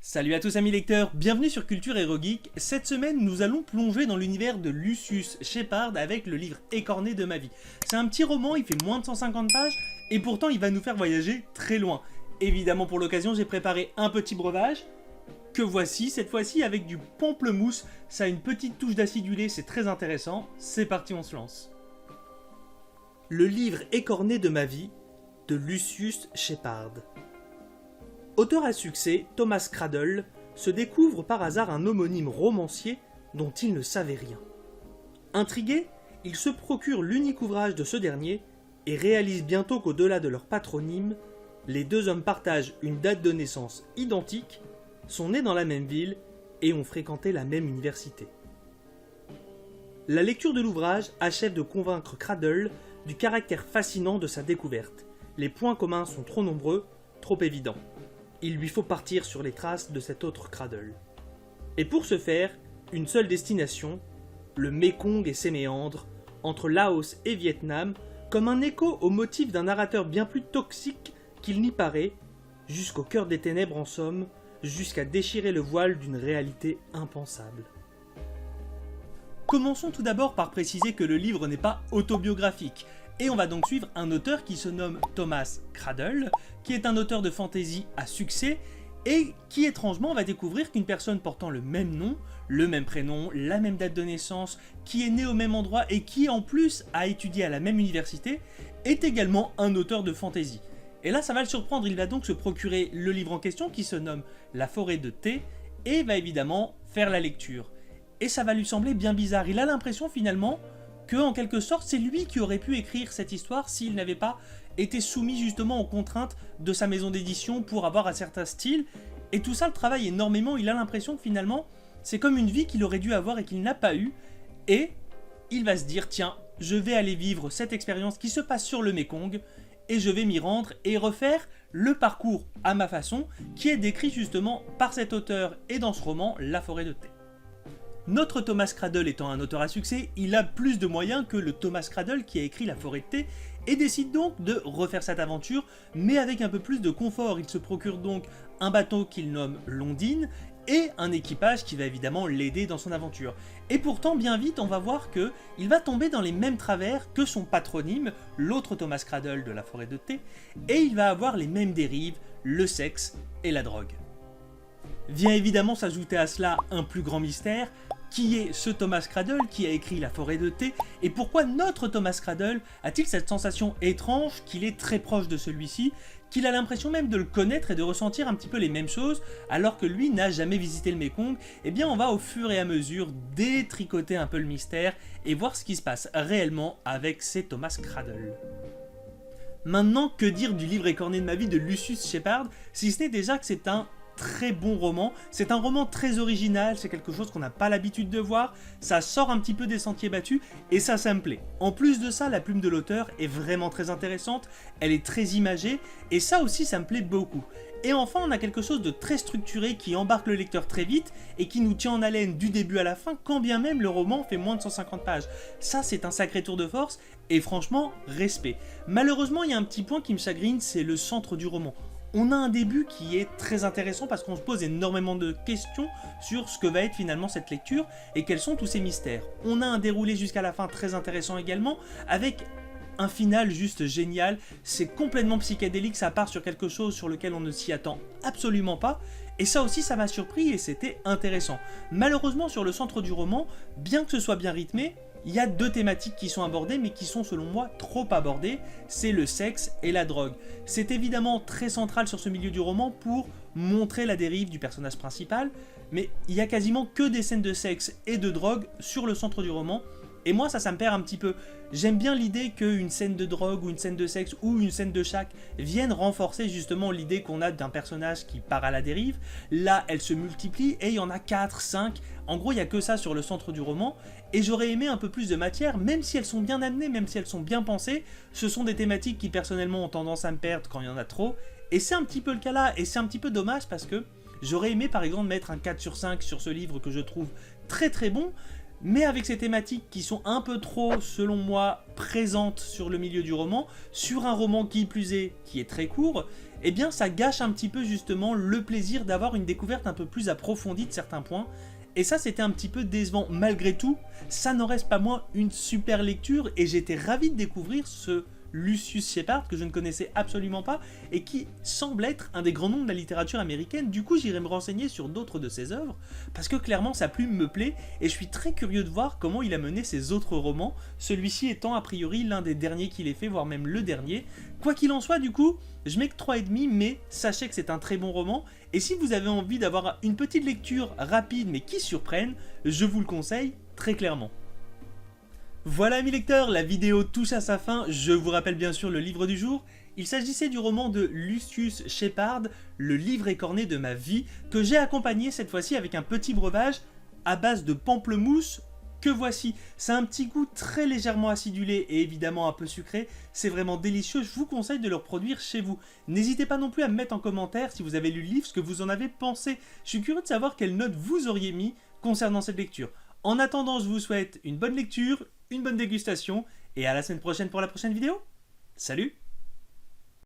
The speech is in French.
Salut à tous amis lecteurs, bienvenue sur Culture Hero Geek. Cette semaine, nous allons plonger dans l'univers de Lucius Shepard avec le livre Écorné de ma vie. C'est un petit roman, il fait moins de 150 pages et pourtant il va nous faire voyager très loin. Évidemment pour l'occasion, j'ai préparé un petit breuvage que voici, cette fois-ci avec du pamplemousse. Ça a une petite touche d'acidulé, c'est très intéressant. C'est parti, on se lance. Le livre Écorné de ma vie de Lucius Shepard. Auteur à succès, Thomas Cradle se découvre par hasard un homonyme romancier dont il ne savait rien. Intrigué, il se procure l'unique ouvrage de ce dernier et réalise bientôt qu'au-delà de leur patronyme, les deux hommes partagent une date de naissance identique, sont nés dans la même ville et ont fréquenté la même université. La lecture de l'ouvrage achève de convaincre Cradle du caractère fascinant de sa découverte. Les points communs sont trop nombreux, trop évidents. Il lui faut partir sur les traces de cet autre Cradle. Et pour ce faire, une seule destination, le Mékong et ses méandres, entre Laos et Vietnam, comme un écho au motif d'un narrateur bien plus toxique qu'il n'y paraît, jusqu'au cœur des ténèbres en somme, jusqu'à déchirer le voile d'une réalité impensable. Commençons tout d'abord par préciser que le livre n'est pas autobiographique, et on va donc suivre un auteur qui se nomme Thomas Cradle, qui est un auteur de fantasy à succès, et qui étrangement va découvrir qu'une personne portant le même nom, le même prénom, la même date de naissance, qui est né au même endroit et qui en plus a étudié à la même université, est également un auteur de fantasy. Et là ça va le surprendre, il va donc se procurer le livre en question qui se nomme La forêt de thé, et va évidemment faire la lecture. Et ça va lui sembler bien bizarre, il a l'impression finalement que, en quelque sorte, c'est lui qui aurait pu écrire cette histoire s'il n'avait pas été soumis justement aux contraintes de sa maison d'édition pour avoir un certain style. Et tout ça le travaille énormément, il a l'impression que finalement, c'est comme une vie qu'il aurait dû avoir et qu'il n'a pas eu. Et il va se dire, tiens, je vais aller vivre cette expérience qui se passe sur le Mékong, et je vais m'y rendre et refaire le parcours à ma façon, qui est décrit justement par cet auteur et dans ce roman, La forêt de thé. Notre Thomas Cradle étant un auteur à succès, il a plus de moyens que le Thomas Cradle qui a écrit La forêt de thé et décide donc de refaire cette aventure, mais avec un peu plus de confort. Il se procure donc un bateau qu'il nomme Londine et un équipage qui va évidemment l'aider dans son aventure. Et pourtant, bien vite, on va voir qu'il va tomber dans les mêmes travers que son patronyme, l'autre Thomas Cradle de La forêt de thé, et il va avoir les mêmes dérives, le sexe et la drogue. Vient évidemment s'ajouter à cela un plus grand mystère. Qui est ce Thomas Cradle qui a écrit La forêt de thé, et pourquoi notre Thomas Cradle a-t-il cette sensation étrange qu'il est très proche de celui-ci, qu'il a l'impression même de le connaître et de ressentir un petit peu les mêmes choses alors que lui n'a jamais visité le Mékong? Eh bien on va au fur et à mesure détricoter un peu le mystère et voir ce qui se passe réellement avec ces Thomas Cradle. Maintenant, que dire du livre Écorné de ma vie de Lucius Shepard, si ce n'est déjà que c'est un très bon roman, c'est un roman très original, c'est quelque chose qu'on n'a pas l'habitude de voir, ça sort un petit peu des sentiers battus et ça me plaît. En plus de ça, la plume de l'auteur est vraiment très intéressante, elle est très imagée et ça aussi ça me plaît beaucoup. Et enfin on a quelque chose de très structuré qui embarque le lecteur très vite et qui nous tient en haleine du début à la fin quand bien même le roman fait moins de 150 pages. Ça c'est un sacré tour de force et franchement respect. Malheureusement il y a un petit point qui me chagrine, c'est le centre du roman. On a un début qui est très intéressant parce qu'on se pose énormément de questions sur ce que va être finalement cette lecture et quels sont tous ces mystères. On a un déroulé jusqu'à la fin très intéressant également, avec un final juste génial, c'est complètement psychédélique, ça part sur quelque chose sur lequel on ne s'y attend absolument pas, et ça aussi ça m'a surpris et c'était intéressant. Malheureusement sur le centre du roman, bien que ce soit bien rythmé, il y a deux thématiques qui sont abordées mais qui sont selon moi trop abordées, c'est le sexe et la drogue. C'est évidemment très central sur ce milieu du roman pour montrer la dérive du personnage principal, mais il y a quasiment que des scènes de sexe et de drogue sur le centre du roman, et moi ça me perd un petit peu. J'aime bien l'idée qu'une scène de drogue ou une scène de sexe ou une scène de chaque vienne renforcer justement l'idée qu'on a d'un personnage qui part à la dérive. Là, elle se multiplie et il y en a 4, 5. En gros, il n'y a que ça sur le centre du roman. Et j'aurais aimé un peu plus de matière, même si elles sont bien amenées, même si elles sont bien pensées. Ce sont des thématiques qui personnellement ont tendance à me perdre quand il y en a trop. Et c'est un petit peu le cas là, et c'est un petit peu dommage parce que j'aurais aimé par exemple mettre un 4 sur 5 sur ce livre que je trouve très très bon. mais avec ces thématiques qui sont un peu trop, selon moi, présentes sur le milieu du roman, sur un roman qui plus est, qui est très court, eh bien ça gâche un petit peu justement le plaisir d'avoir une découverte un peu plus approfondie de certains points, et ça c'était un petit peu décevant. Malgré tout, ça n'en reste pas moins une super lecture, et j'étais ravi de découvrir ce Lucius Shepard que je ne connaissais absolument pas et qui semble être un des grands noms de la littérature américaine. Du coup j'irai me renseigner sur d'autres de ses œuvres parce que clairement sa plume me plaît et je suis très curieux de voir comment il a mené ses autres romans, celui-ci étant a priori l'un des derniers qu'il ait fait, voire même le dernier. Quoi qu'il en soit, du coup je mets que 3,5, mais sachez que c'est un très bon roman, et si vous avez envie d'avoir une petite lecture rapide mais qui surprenne, je vous le conseille très clairement. Voilà amis lecteurs, la vidéo touche à sa fin. Je vous rappelle bien sûr le livre du jour. Il s'agissait du roman de Lucius Shepard, Le livre écorné de ma vie, que j'ai accompagné cette fois-ci avec un petit breuvage à base de pamplemousse que voici. C'est un petit goût très légèrement acidulé et évidemment un peu sucré. C'est vraiment délicieux, je vous conseille de le reproduire chez vous. N'hésitez pas non plus à me mettre en commentaire si vous avez lu le livre, ce que vous en avez pensé. Je suis curieux de savoir quelle note vous auriez mis concernant cette lecture. En attendant, je vous souhaite une bonne lecture, une bonne dégustation, et à la semaine prochaine pour la prochaine vidéo. Salut!